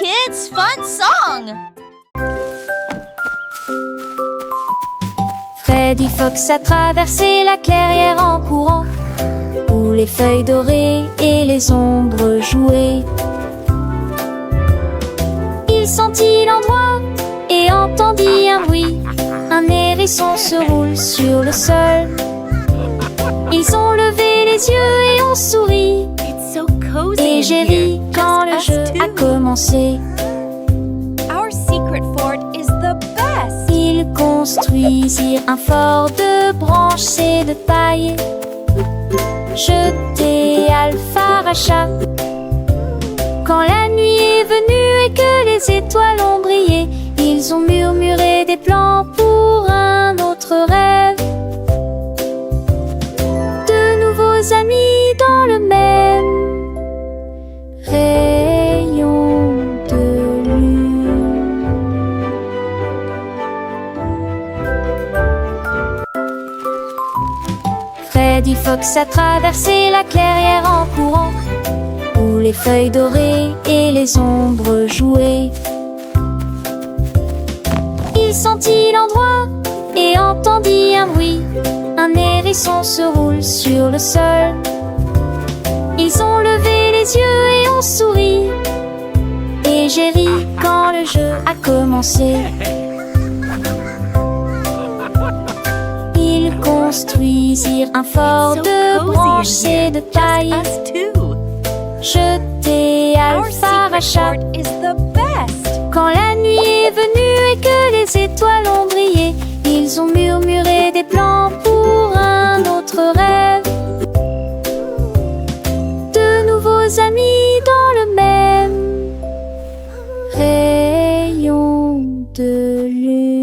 kids, fun song! Freddy Fox a traversé la clairière en courant, où les feuilles dorées et les ombres jouaient. Il sentit l'endroit et entendit un bruit. Un hérisson se roule sur le sol. Ils ont levé les yeux et ont souri. It's so cozy Et in j'ai here, ri quand le just jeu us a two. commencé. Our secret fort is the best! Ils construisirent un fort de branches et de paille. Jeté Alpharacha. Quand la nuit est venue et que les étoiles ont brillé, ils ont murmuré des plans pour un autre rêve. De nouveaux amis dans le même rayon de lune. Freddy Fox a traversé la clairière en courant, où les feuilles dorées et les ombres jouaient. Il sentit l'endroit et entendit un bruit. Un hérisson se roule sur le sol. Ils ont levé les yeux et ont souri. Et j'ai ri quand le jeu a commencé. Ils construisirent un fort So de cozy in branches here, et de just paille. us two. Jeté Our secret Alpharacha. fort is the best! Quand la nuit est venue et que les étoiles ont brillé, ils ont murmuré des plans pour un autre rêve. De nouveaux amis dans le même rayon de lune.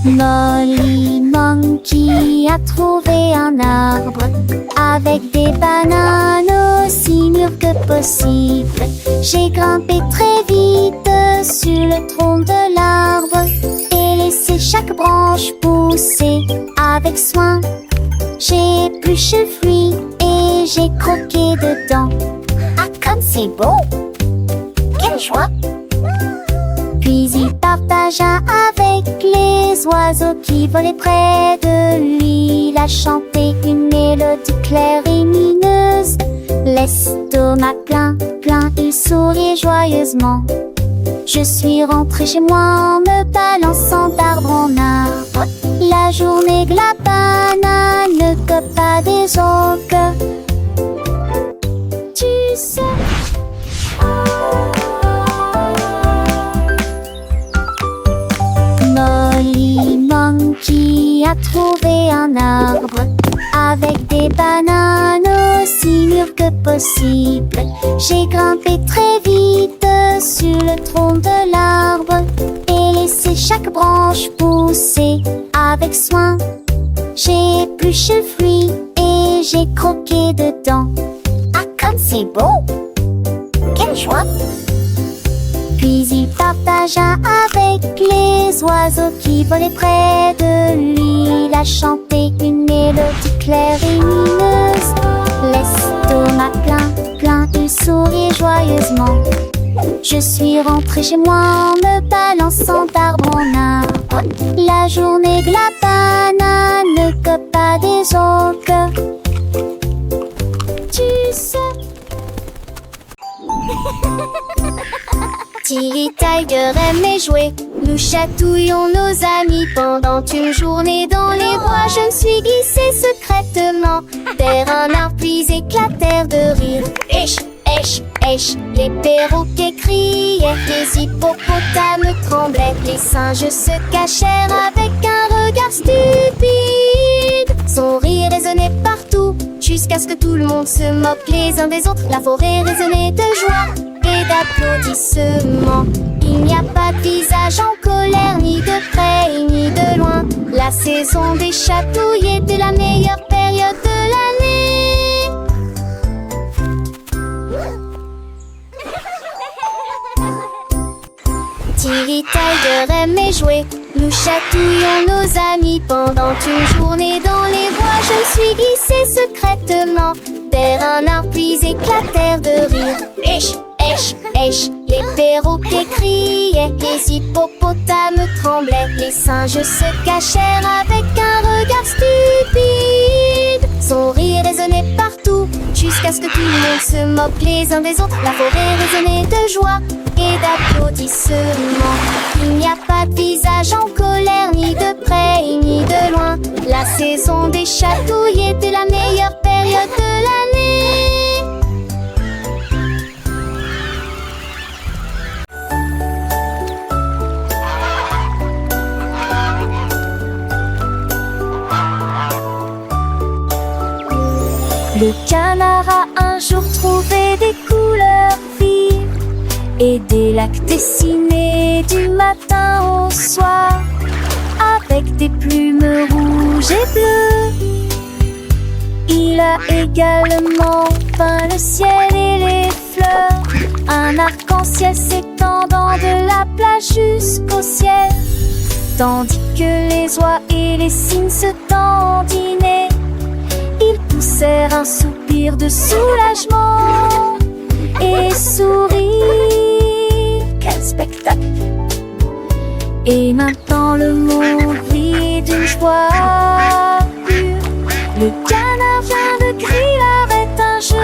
Molly Monkey a trouvé un arbre avec des bananes aussi mûres que possible. J'ai grimpé très vite sur le tronc de l'arbre et laissé chaque branche pousser avec soin. J'ai épluché le fruit et j'ai croqué dedans. Ah, comme c'est beau! Quelle joie! Puis il partagea avec les oiseaux qui volaient près de lui. Il a chanté une mélodie claire et lumineuse. L'estomac plein, plein, il souriait joyeusement. Je suis rentrée chez moi en me balançant d'arbre en arbre. La journée que la banane ne cope pas des autres. Tu sais. Molly Monkey a trouvé un arbre avec des bananes aussi mûres que possible. J'ai grimpé très vite sur le tronc de l'arbre et laissé chaque branche pousser avec soin. J'ai épluché le fruit et j'ai croqué dedans. Ah, comme c'est beau! Quelle joie! Puis il partagea avec les oiseaux qui volaient près de lui. Il a chanté une mélodie claire et lumineuse. L'estomac plein, plein, il souriait joyeusement. Je suis rentrée chez moi en me balançant d'arbre en arbre. La journée que la banane ne cope pas des autres. Tu sais. Tilly Tiger aimait jouer. Nous chatouillons nos amis pendant une journée dans les bois. Je me suis glissée secrètement vers un arbre puis éclatèrent de rire. Esh, esh, esh, les perroquets criaient, les hippopotames tremblaient, les singes se cachèrent avec un regard stupide. Son rire résonnait partout jusqu'à ce que tout le monde se moque les uns des autres. La forêt résonnait de joie et d'applaudissements. Il n'y a pas de visage en colère, ni de près ni de loin. La saison des chatouilles était la meilleure période de l'année. Tilly Tiger aimait jouer. Nous chatouillons nos amis pendant une journée dans les bois. Je me suis glissée secrètement vers un arbre puis éclatèrent de rire. Èche, èche, èche, les perroquets criaient, les hippopotames tremblaient, les singes se cachèrent avec un regard stupide. Son rire résonnait partout, jusqu'à ce que tout le monde se moque les uns des autres. La forêt résonnait de joie et d'applaudissements. Il n'y a pas de visage en colère, ni de près ni de loin. La saison des chatouilles était la meilleure période de l'année. Le canard a un jour trouvé des couleurs vives et des lacs dessinés du matin au soir avec des plumes rouges et bleues. Il a également peint le ciel et les fleurs, un arc-en-ciel s'étendant de la plage jusqu'au ciel, tandis que les oies et les cygnes se dandinaient. Ils poussèrent un soupir de soulagement et sourirent. Quel spectacle! Et maintenant le monde vit d'une joie pure. Le canard vient de crier arrête un jeu,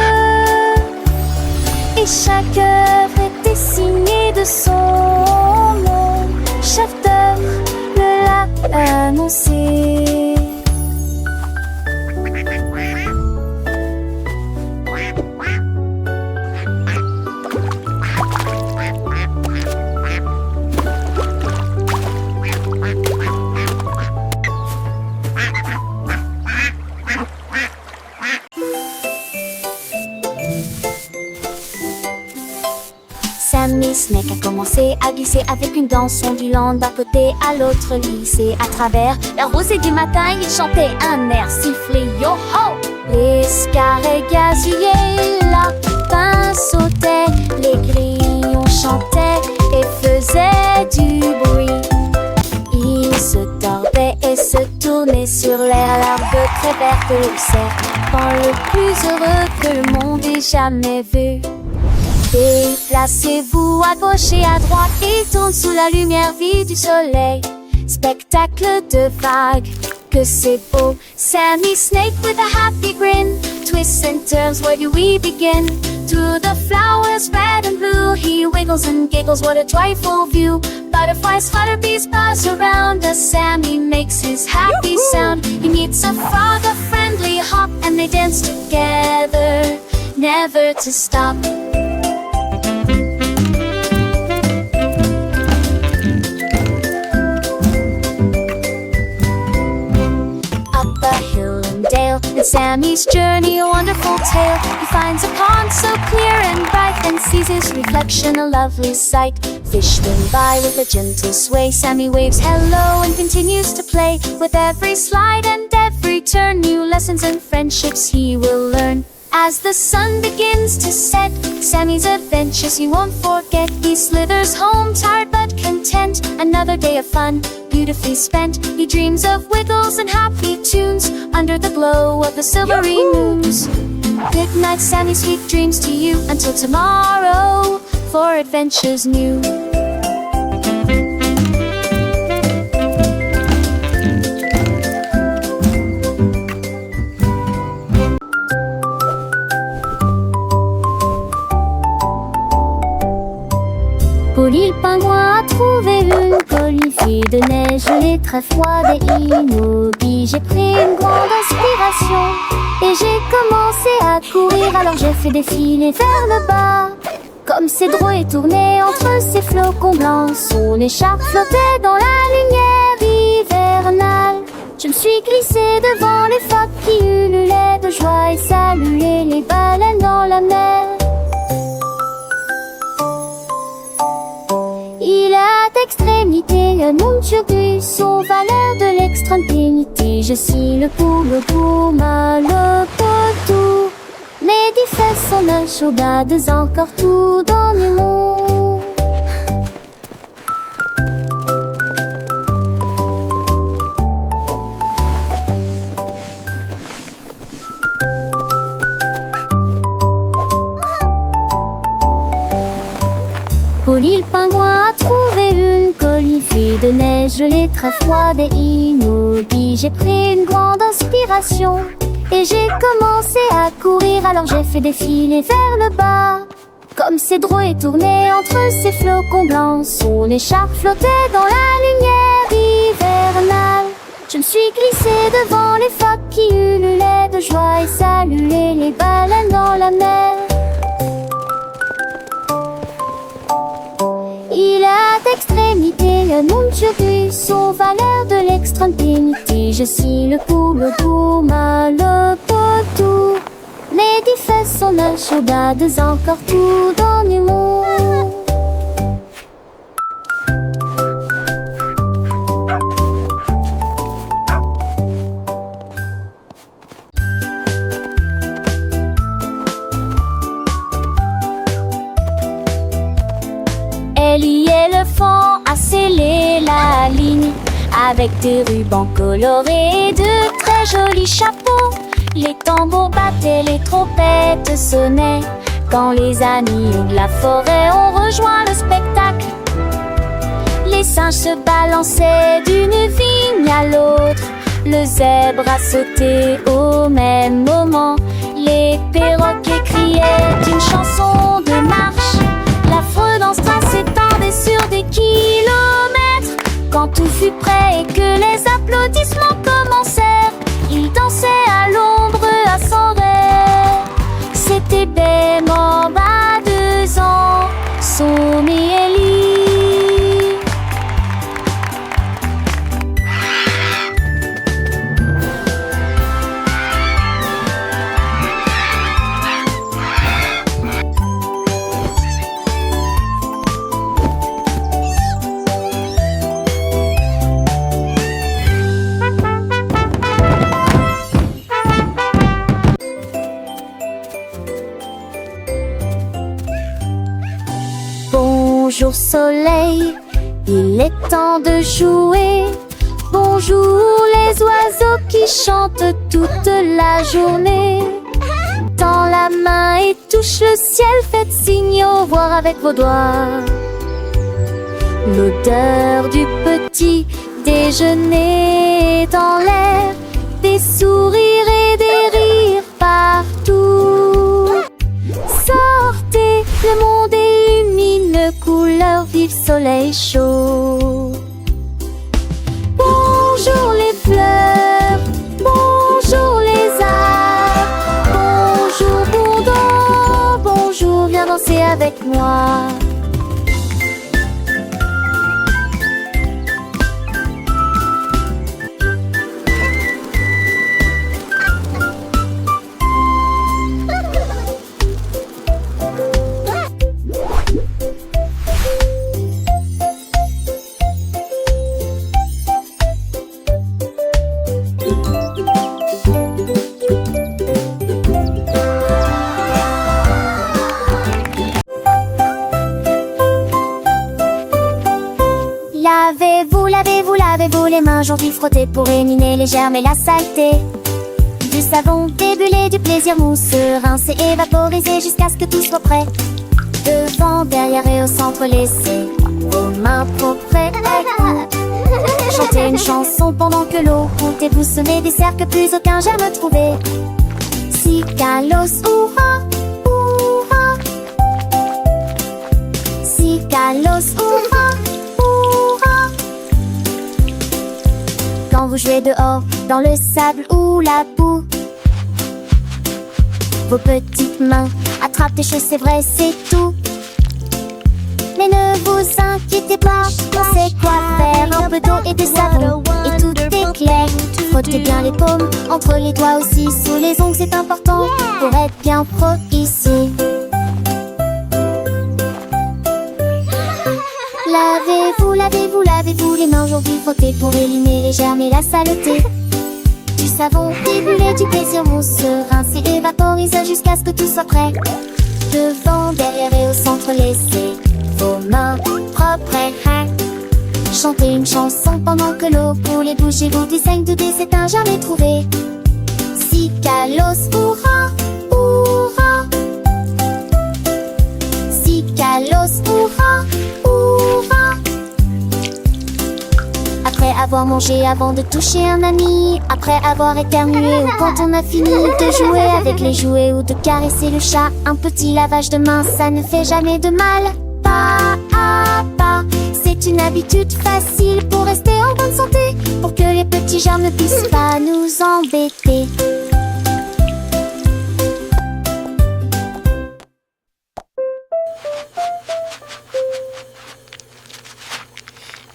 et chaque œuvre était signée de son nom. Chef d'œuvre le l'a annoncé. Sammy Snake a commencé à glisser avec une danse ondulant d'un côté à l'autre lycée. À travers la rosée du matin, il chantait un air sifflé yo-ho. Les scarets gazouillaient, lapins sautaient, les grillons chantaient et faisaient du bruit. Ils se tordaient et se tournaient sur l'air, l'arbre très vert de serpent le plus heureux que le monde ait jamais vu. Déplacez-vous à gauche et à droite, il tourne sous la lumière vive du soleil. Spectacle de vagues, que c'est beau. Sammy Snake with a happy grin, twists and turns, where do we begin? To the flowers red and blue, he wiggles and giggles, what a joyful view. Butterflies flutter, bees buzz around us, Sammy makes his happy sound. He meets a frog, a friendly hop, and they dance together, never to stop. And Sammy's journey a wonderful tale. He finds a pond so clear and bright, and sees his reflection a lovely sight. Fish swim by with a gentle sway. Sammy waves hello and continues to play. With every slide and every turn, new lessons and friendships he will learn. As the sun begins to set, Sammy's adventures he won't forget. He slithers home tired but content. Another day of fun, beautifully spent. He dreams of wiggles and happy tunes under the glow of the silvery moons. Good night, Sammy, sweet dreams to you. Until tomorrow, for adventures new. Polly le pingouin a trouvé une colifie de neige gelée très froide et immobile. J'ai pris une grande inspiration et j'ai commencé à courir. Alors j'ai fait défiler vers le bas, comme c'est drôle et tourné entre ces flocons blancs. Son écharpe flottait dans la lumière hivernale. Je me suis glissée devant les phoques qui ululaient de joie et saluaient les baleines dans la mer. Il a d'extrémité un nom sur buisson, valeur de l'extrême pénité. Je suis le pour mal potou. Mes 10 fesses sont de chaudades, encore tout dans le monde. était très froide et immobile. J'ai pris une grande inspiration et j'ai commencé à courir. Alors j'ai fait défiler vers le bas, comme Cédron tournait entre ces flocons blancs. Son écharpe flottait dans la lumière hivernale. Je me suis glissée devant les phoques qui ululaient de joie et saluaient les baleines dans la mer. Il a d'extrémité un nom de son valeur de l'extrêmité. Je suis le poule douma, le potou. Les diffs sont la chaudade, encore tout dans le monde. Elle y est le fond à sceller la ligne avec des rubans colorés et de très jolis chapeaux. Les tambours battaient, les trompettes sonnaient quand les amis de la forêt ont rejoint le spectacle. Les singes se balançaient d'une vigne à l'autre. Le zèbre a sauté au même moment. Les perroquets criaient une chanson de marche. L'affreux dans strass s'étendait sur des kilomètres. Quand tout fut prêt et que les applaudissements commencèrent, il dansait à l'ombre à son rêve. C'était Bemamba, 2 ans, son Ellie. Bonjour soleil, il est temps de jouer. Bonjour les oiseaux qui chantent toute la journée. Tends la main et touche le ciel, faites signe au revoir avec vos doigts. L'odeur du petit déjeuner dans l'air, des sourires et des rires partout. Sortez, le monde est lumine, couleur vive, soleil chaud. Bonjour les fleurs, bonjour les arbres, bonjour bourdon, bonjour, viens danser avec moi. Lavez-vous les mains, aujourd'hui frottez pour éliminer les germes et la saleté. Du savon, des bulles, du plaisir mousse, rincer et vaporiser jusqu'à ce que tout soit prêt. Devant, derrière et au centre, laissez vos mains propres et chantez une chanson pendant que l'eau coule et vous semez des cercles que plus aucun germe trouvé. Si Kalos, hurrah, hurrah. Si Kalos, hurrah, hurrah. Quand vous jouez dehors, dans le sable ou la boue, vos petites mains attrapent des choses, c'est vrai, c'est tout. Mais ne vous inquiétez pas, on sait quoi faire. Un peu d'eau et de savon, et tout est clair. Frottez bien les paumes, entre les doigts aussi, sous les ongles, c'est important pour être bien pro ici. Lavez-vous, lavez-vous, lavez-vous les mains, aujourd'hui frottez pour éliminer les germes et la saleté. Du savon, des bulles, du plaisir mousse, rincer et vaporiser jusqu'à ce que tout soit prêt. Devant, derrière et au centre, laissez vos mains propres et chantez une chanson pendant que l'eau coule et bougez-vous du saigne de dé, c'est un jamais trouvé. Si Kalos, hurrah, hurrah. Si Kalos, hurrah, hurrah. Après avoir mangé, avant de toucher un ami, après avoir éternué ou quand on a fini de jouer avec les jouets ou de caresser le chat. Un petit lavage de main, ça ne fait jamais de mal. Pas, c'est une habitude facile pour rester en bonne santé, pour que les petits germes ne puissent pas nous embêter.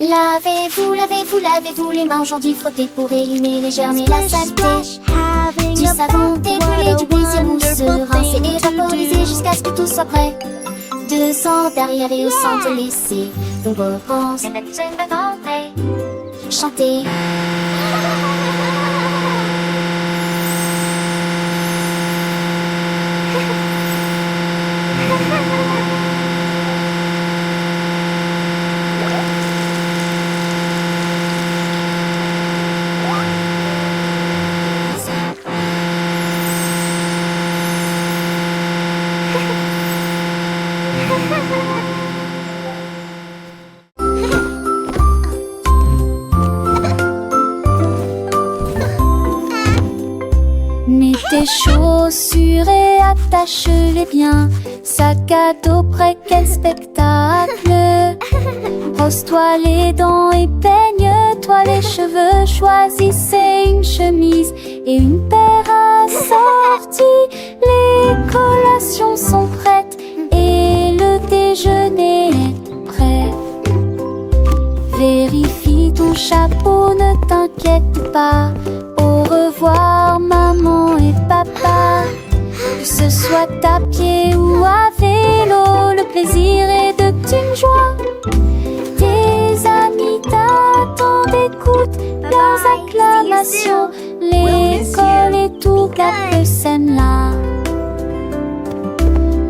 Lavez-vous, lavez-vous, lavez-vous les mains aujourd'hui, frottez pour éliminer les germes et la saleté. Du savon décollé, du plaisir mousseux, rincer et vaporiser jusqu'à ce que tout soit prêt. 200 derrière et au centre laissé, on repense, chanter. Mets tes chaussures et attache-les bien. Sac à dos prêt, quel spectacle. Brosse-toi les dents et peigne-toi les cheveux. Choisissez une chemise et une paire assortie. Les collations sont prêtes et le déjeuner est prêt. Vérifie ton chapeau, ne t'inquiète pas. Au revoir maman et papa. Que ce soit à pied ou à vélo, le plaisir est de une joie. Tes amis t'attendent, écoute leurs acclamations. L'école et toute la scène là.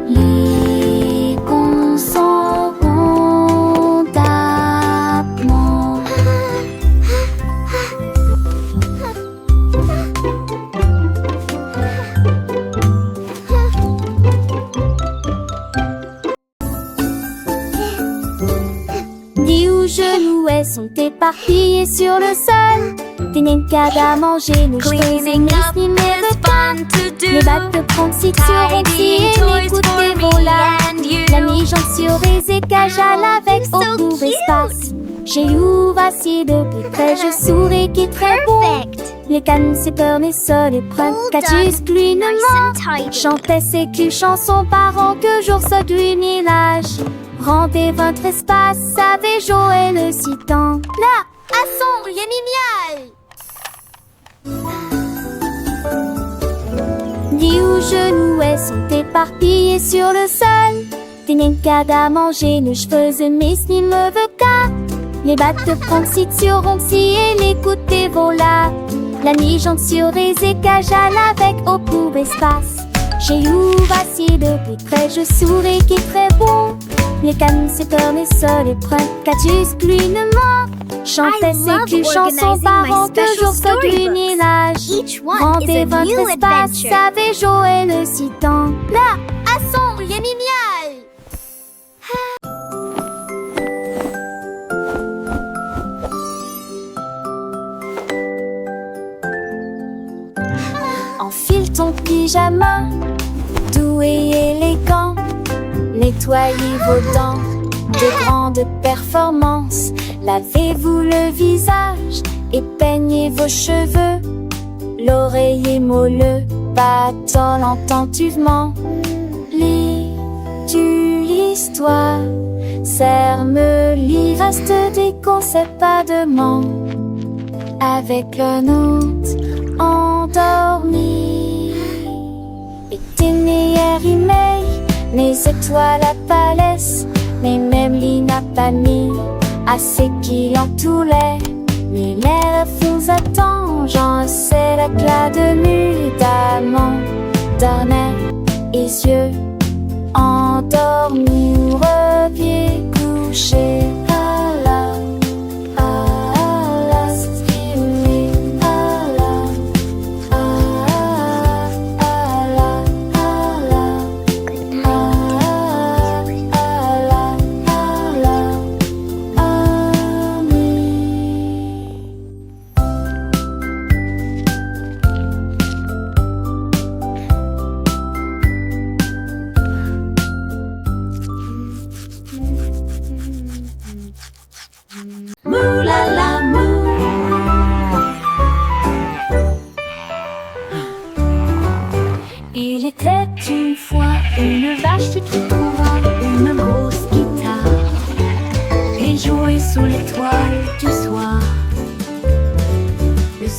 Les cons s'en vont d'abord. Dis où genoux sont éparpillés sur le sol. Des nenkades à manger, nous Cleaning up is fun to do. Les battes de confiture Tidying et toys écoute for tes me volats. and you. La mi-jambe sur les écages à avec Oh, au so court cute. espace. J'ai eu assis de plus près, je souris qui est très bon. Les cannes, c'est peur, mais ça les prend. All Catus, done. pluie, Nice and tidy. chantait ses culs chansons parents que jour ce du village. Rendez votre espace, savez Joël le citant. Là, à son, il est génial. Dis où genoux sont éparpillés sur le sol. Des nenkades à manger, nos cheveux mes me veut qu'à. Les battes de confiture si et l'écoute des volats. La mi-jambe sur les écages à avec au court espace. J'ai eu assis de plus près, je souris qui est très bon. Les cannes, c'est peur, mais ça les prend. Catus, pluie, ne ment. Chantait I ses love culs chansons organizing parents my que special jour ce du storybooks. village. Each one is Rendez a votre new espace, adventure. savez Joël le citant. Là, à son, il est génial. Enfile ton pyjama, doux et élégant. Nettoyez vos dents de grandes performances. Lavez-vous le visage et peignez vos cheveux. L'oreiller moelleux battant lentement. Lis-tu l'histoire? Serre-me-lit, reste des conseils pas de manque. Avec le nôtre endormi. Et tes meilleurs emails, mes étoiles à palès, mais même n'a pas mis assez qui entouraient. Mais l'air vous attend, j'en sais l'éclat de nuit-amant. Dormait, et yeux endormis ou reviez coucher.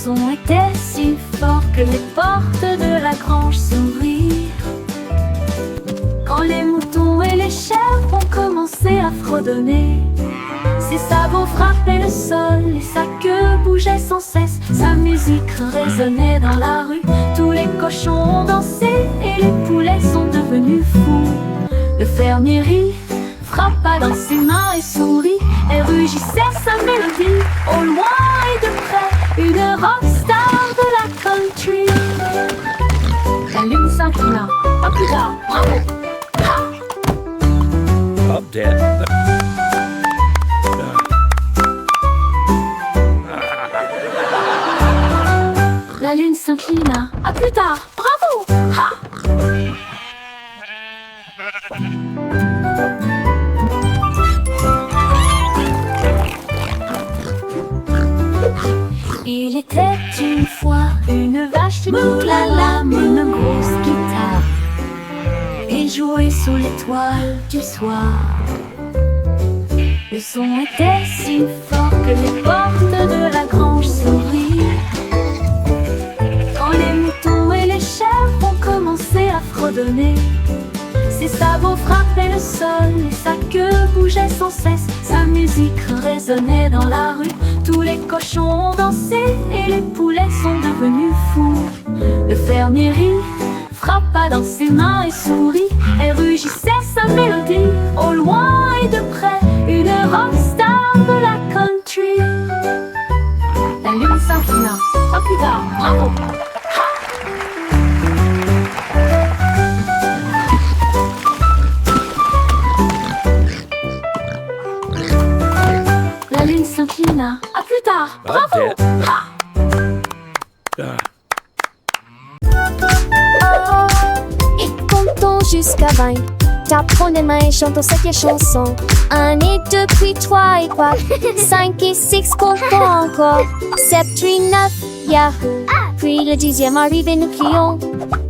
son était si fort que les portes de la grange s'ouvrirent. Quand les moutons et les chèvres ont commencé à fredonner, ses sabots frappaient le sol et sa queue bougeait sans cesse. Sa musique résonnait dans la rue, tous les cochons ont dansé et les poulets sont devenus fous. Le fermier rit, frappa dans ses mains et sourit, et rugissait sa mélodie. Au loin et de près, une rockstar de la country. La lune s'inclina, pas plus tard, bravo! Up, Dad. La lune s'inclina, à plus tard, bravo! Ha! Il était une fois une vache moulala, une grosse guitare, et jouait sous l'étoile du soir. Le son était si fort que les portes de la grange s'ouvrirent. Quand les moutons et les chèvres ont commencé à fredonner, ses sabots frappaient le sol et sa queue bougeait sans cesse. Sa musique résonnait dans la rue, tous les cochons ont dansé et les poulets sont devenus fous. Le fermier rit, frappa dans ses mains et sourit, et rugissait sa mélodie. Au loin et de près, une rockstar de la country. La lune s'inclina, pas plus tard, bravo! La lune s'inclina, à plus tard, bravo! Et comptons jusqu'à 20. T'apprends les mains et chantons cette chanson. 1 et 2 puis 3 et 4. 5 et 6 comptons encore. 7 puis 9, yahoo. Puis le 10e arrive et nous crions.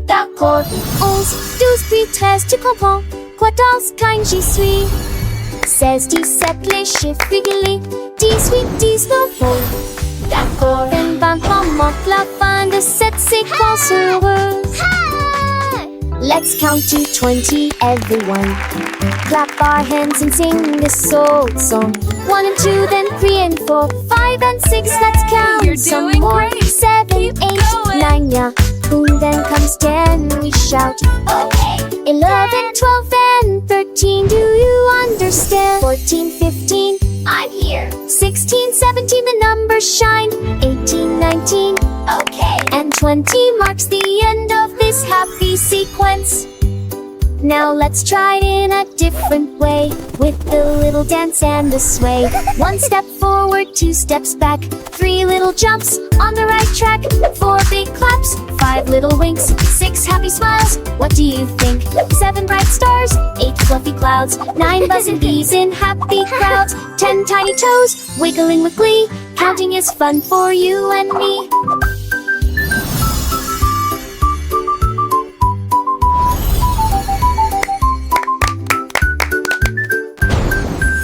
D'accord. 11, 12 puis 13, tu comprends. 14, 15, j'y suis. 16, 17, les chiffres réguliers. 18, 19, oh. D'accord. 20, manque la fin de cette séquence heureuse. Let's count to 20, everyone. Clap our hands and sing this old song. 1 and 2, then 3 and 4, 5 and 6, let's count You're some doing more. great. 7, Keep 8, going. 9, yeah. Boom, then comes 10, we shout. Okay. 11, 12, and 13, do you understand? 14, 15, I'm here. 16, 17, the numbers shine. 18, 19, okay. And 20 marks the end of this happy sequence. Now let's try it in a different way, with the little dance and the sway. 1 step forward, 2 steps back, 3 little jumps on the right track, 4 big claps, 5 little winks, 6 happy smiles. What do you think? 7 bright stars, 8 fluffy clouds, 9 buzzing bees in happy crowds, 10 tiny toes wiggling with glee. Counting is fun for you and me.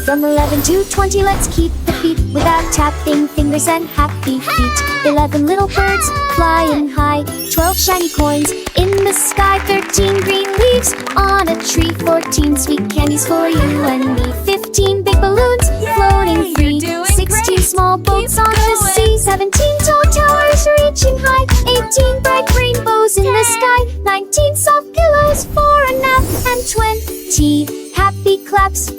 From 11 to 20, let's keep the beat without tapping fingers and happy feet. 11 little birds flying high, 12 shiny coins in the sky, 13 green leaves on a tree, 14 sweet candies for you and me, 15 big balloons floating free, you're doing 16 great. small boats Keep on the going. sea, 17 tall towers reaching high, 18 bright rainbows in the sky, 19 soft pillows for a nap, and 20 happy claps.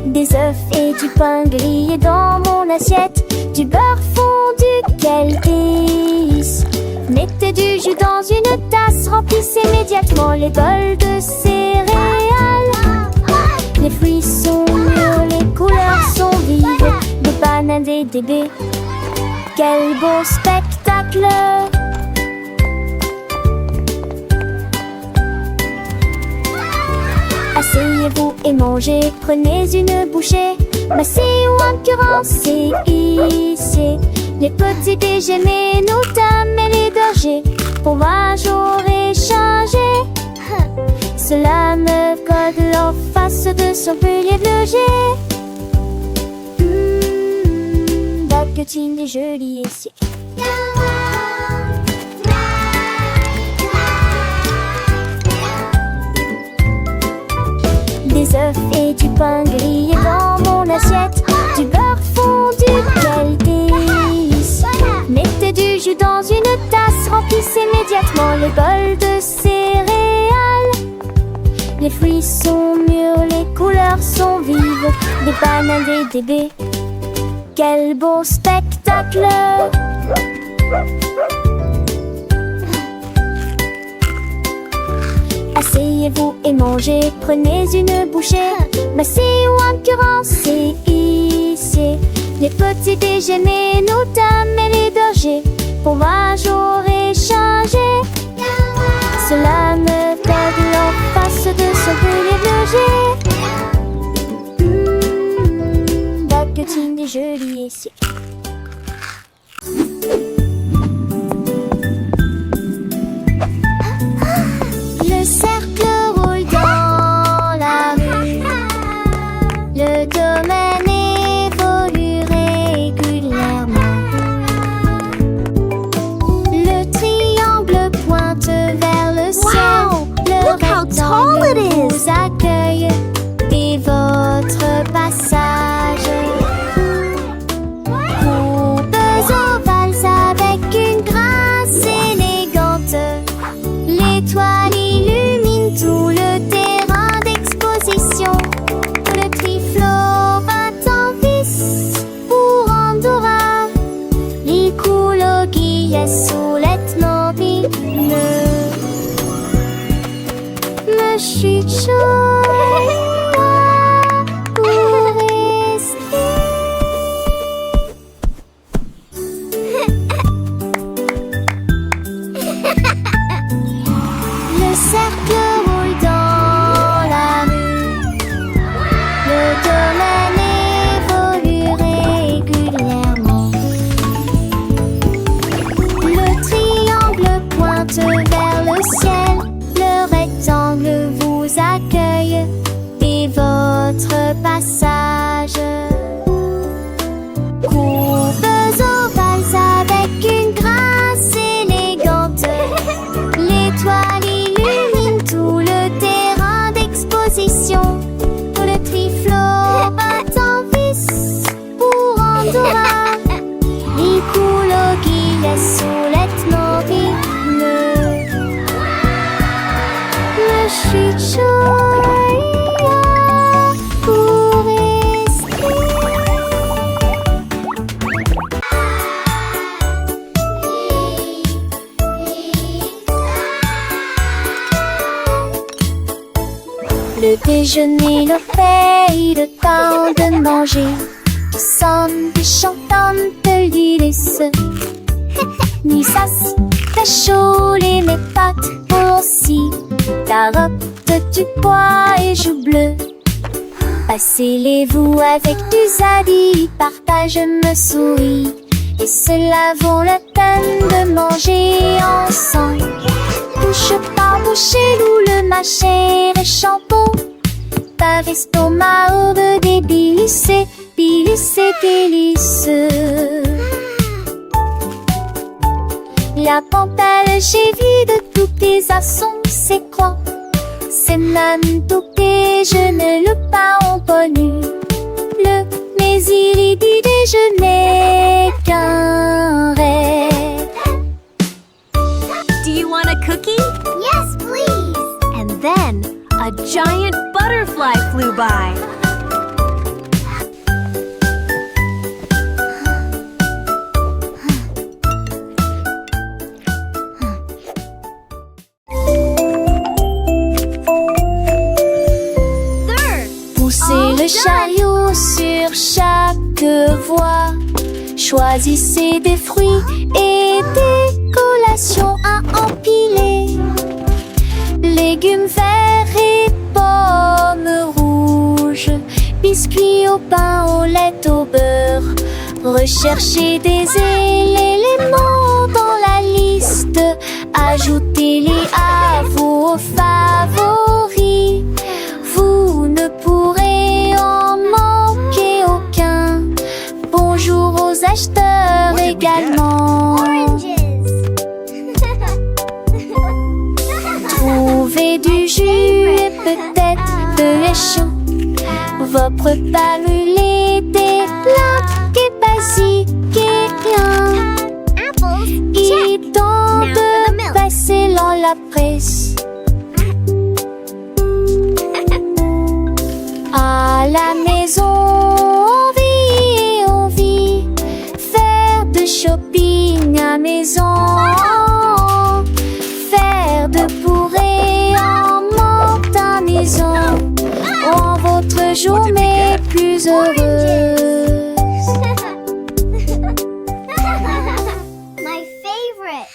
Des œufs et du pain grillé dans mon assiette, du beurre fondu, quel délice. Mettez du jus dans une tasse, remplissez immédiatement les bols de céréales. Les fruits sont mûrs, les couleurs sont vives, des bananes et des baies. Quel beau spectacle! Asseyez-vous et mangez, prenez une bouchée, massez ou incurrencez, hissez les petits déjeuners, nous t'amènent fromage aurait changé. Cela me colle en face de son pilier de loger. Baguettine est jolie et chic. Des œufs et du pain grillé dans mon assiette. Du beurre fondu, quel délice. Mettez du jus dans une tasse, remplissez immédiatement le bol de céréales. Les fruits sont mûrs, les couleurs sont vives. Des bananes, des baies. Quel beau spectacle! Asseyez-vous et mangez, prenez une bouchée. Massez ou incurancez ici. Les petits déjeuners, nos dames et les bergers. Fromage aurait changé. Cela me colle en face de son pilier de loger. Baguettine est jolie ici. Le cercle roule dans la rue. Le domaine évolue régulièrement. Le triangle pointe vers le ciel. Le rectangle vous accueille et votre passage. Courbes ovales avec une grâce élégante. L'étoile illumine tout le terrain d'exposition. Le triflot bat en vis pour Andorra. L'écologie est sous l'ethnorie. Me chuchote pour rester. Le cercle roule dans la rue. Le domaine évolue régulièrement. Le triangle pointe vers le ciel. Le rectangle vous accueille et votre passage. Courbes ovales avec une grâce élégante. L'étoile illumine tout le terrain d'exposition. Le triflot bat en vis pour Andorra. L'écologie est sous l'ethnorie. Me chuchote pour rester. Le déjeuner, le fait, le temps de manger. Nous sommes des chantantes de l'Ulysse. Ni sas, ta chaud, mes pâtes aussi. Carottes, du pois et joues bleues. Passez-les-vous avec du zadi, partage me sourit. Et cela vaut la peine de manger ensemble. Bouche par bouche, loup, le mâcher et champon. Par estomac, aube des délices, délices. La pampelle, j'ai vu de tous tes assons, c'est quoi? C'est même tout que je ne le pas en connu. Mais il dit déjeuner qu'un rêve. Do you want a cookie? Yes, please. And then a giant butterfly flew by. Poussez le chariot sur chaque voie. Choisissez des fruits et des collations à empiler. Légumes verts et pommes rouges. Biscuits au pain, au lait, au beurre. Recherchez des éléments dans la liste. Ajoutez-les à vos favoris. Vous ne pourrez en manquer aucun. Bonjour aux acheteurs également. Trouvez du jus et peut-être de l'échou. Vos repas brûlés, des plats et basiques et bien. Il est temps de passer dans la presse. À la maison, on vit. Faire de shopping à maison. Faire de bourrées en menthe à maison. Rend votre journée plus heureuse. My favorite.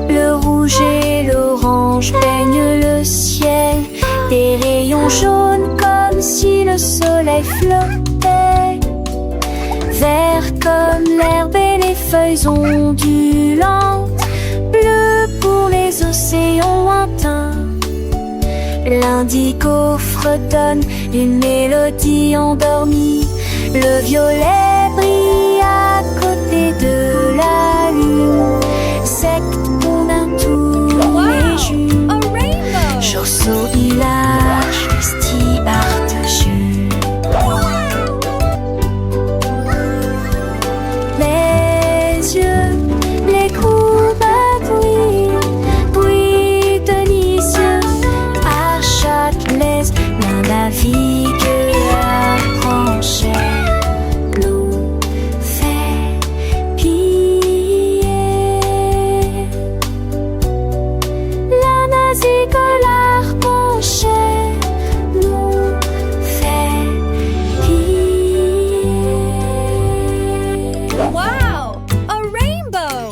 Le rouge et l'orange peignent le ciel. Des rayons jaunes comme si le soleil flottait. Vert comme l'herbe et les feuilles ondulantes. Bleu pour les océans lointains. L'indigo fredonne une mélodie endormie. Le violet brille à côté de la lune. Secte qu'on a tous les jours. A rainbow! Chausseau village, sti artejus. Les yeux, les courbes brillent délicieux. À Châtelet, l'un navigue à Franchet. L'eau fait piller. La navigue à Franchet. L'eau fait piller. Wow! A rainbow!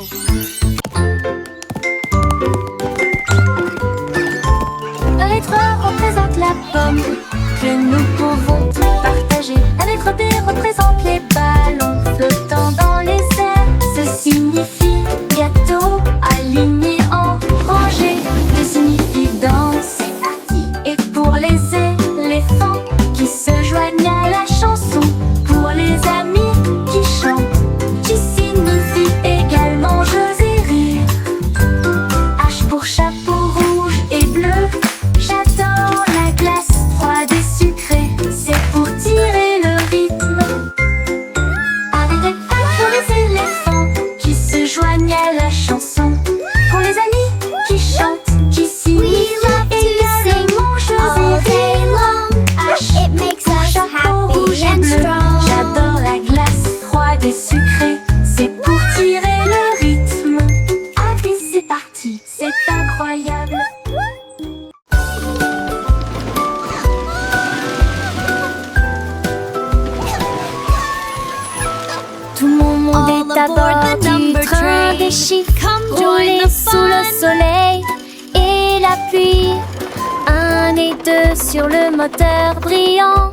La lettre A représente la pomme que nous pouvons tous partager. La lettre B représente les ballons flottant dans les airs. Ce signifie gâteau aligné en rangée. D signifie danse. Et pour les éléphants qui se joignent à la chanson. Pour les amis qui chantent. Qui signifie également jeux et rire. H pour chapeau rouge et bleu. J'adore la glace froide et sucrée. C'est pour tirer le rythme. Avec pour les éléphants qui se joignent à la chanson. Pour les amis qui chantent, qui signifient également jeux et rire. H It makes pour us chapeau happy rouge et and bleu. strong. J'adore la glace froide et sucrée. C'est pour tirer le rythme. Allez, c'est parti, c'est incroyable. Tout mon monde All est à aboard bord the du number train train. des chiffres. Come join Rouler the sous le fun. soleil et la pluie. 1 et 2 sur le moteur brillant.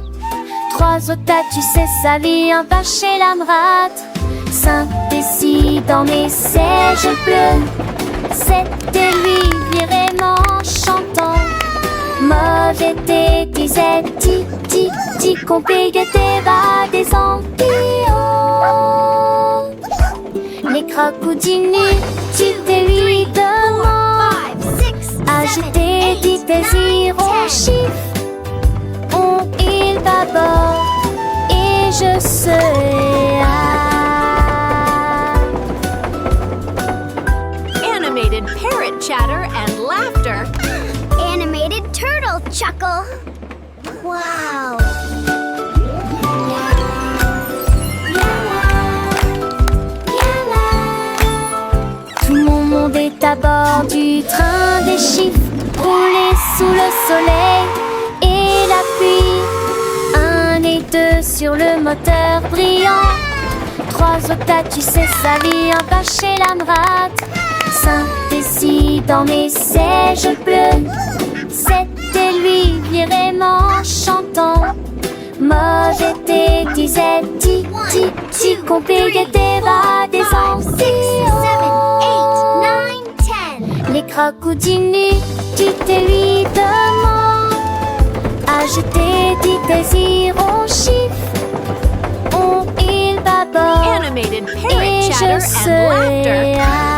3 au tas, tu sais sa vie, un pas chez l'amrate. 5 et 6 dans mes sièges bleus. 7 et lui vraiment chantant. Mauvais thé, disait ti, qu'on paye des bas des ampillons. Les crocodilles, et lui demandent. 5, 6, 7, Agiter 8, des désirs 9, au 10. chiffre. Il bâbord et je serai là. Animated parrot chatter and laughter. Animated turtle chuckle. Wow. Tout mon monde est à bord du train des chiffres. Rouler sous le soleil et la pluie. 1 et 2 sur le moteur brillant. 3 au tas, tu sais sa vie, un pas chez l'amrate. 5 et 6 dans mes sièges bleus. 7 et lui vraiment chantant. Mauvais thé, disait ti, ti, ti, compliqué tes va des 5, 6, 7, 8, 9, 10. Les crocodiles dites lui demandent. Ajouter dit désir au chiffre. On il baborde. Animated Et parrot chatter je and laughter. serai